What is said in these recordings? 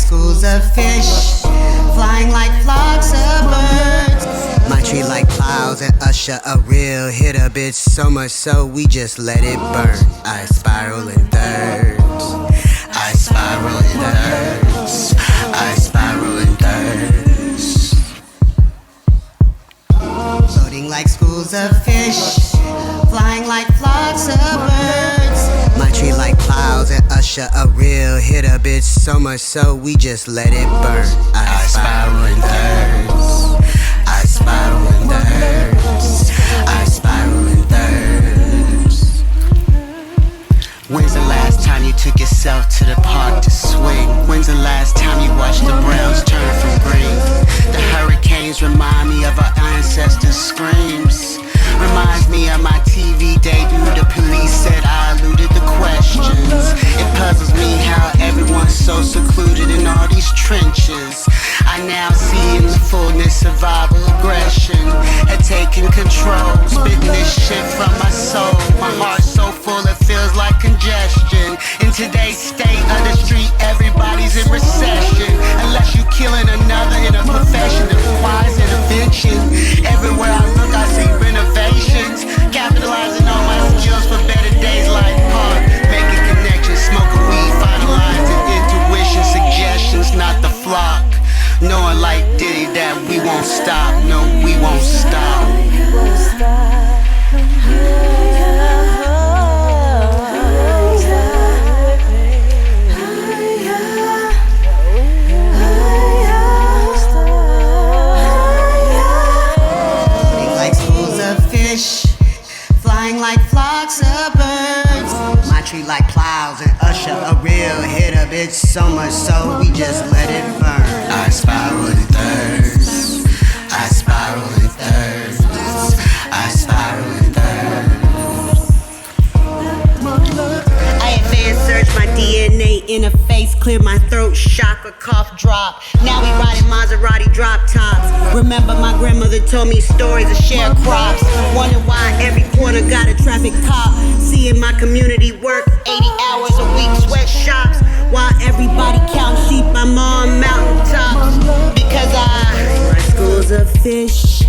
schools of fish, flying like flocks of birds. My tree like clouds and usher a real hitter, bitch. So much so we just let it burn. I spiral in thirds. I spiral in thirds. I spiral in thirds. Floating like schools of fish, flying like flocks of birds. My tree like clouds and usher a real hitter, bitch. So much so we just let it burn. I spiral in thirds. I spiral in thirds. I spiral in thirds. When's the last time you took yourself to the park to swing? When's the last time you watched the browns turn from green? The hurricanes remind me of our ancestors' screams. Reminds me of my TV debut. The police said I eluded the questions. It puzzles me how everyone's so secluded in all these trenches. I now see in the fullness survival aggression had taken control. Spitting this shit from my soul. My heart's so full it feels like congestion. In today's state of the street, everybody's in recession. Unless you killing another in a profession that requires intervention. Everywhere I look I see renovations. Capitalizing on my skills for better days like park. Making connections, smoking weed, finalizing intuition, suggestions, not the flock. Knowing like Diddy that we won't stop. No, we won't stop. Like schools of fish, flying like flocks of birds. My tree like clouds and usher a real hitter, bitch. So much so we just let it burn. I spiral in thirds. I spiral in thirds. I spiral in thirds. I advanced search my DNA interface, clear my throat, chakra, cough, drop. Now we riding Maserati drop tops. Remember my grandmother told me stories of sharecrops. Wonder why every corner got a traffic cop. Seeing my community work 80 hours a week, sweatshops. While everybody count sheep, I'm on mountaintops. Because my schools of fish,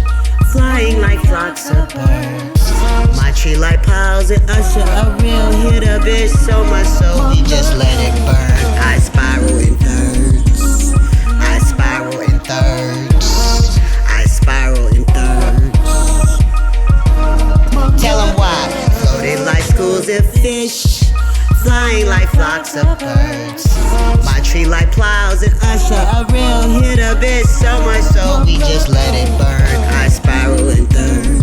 flying like flocks of birds. My tree like piles and usher a real hitter, bitch. So much so we just let it burn. I spiral in thirds. I spiral in thirds. I spiral in thirds. Tell them why. Floating like schools of fish, flying like flocks of birds. My tree like plows and usher a real hitter, bitch. So much so we just let it burn. I spiral in thirds.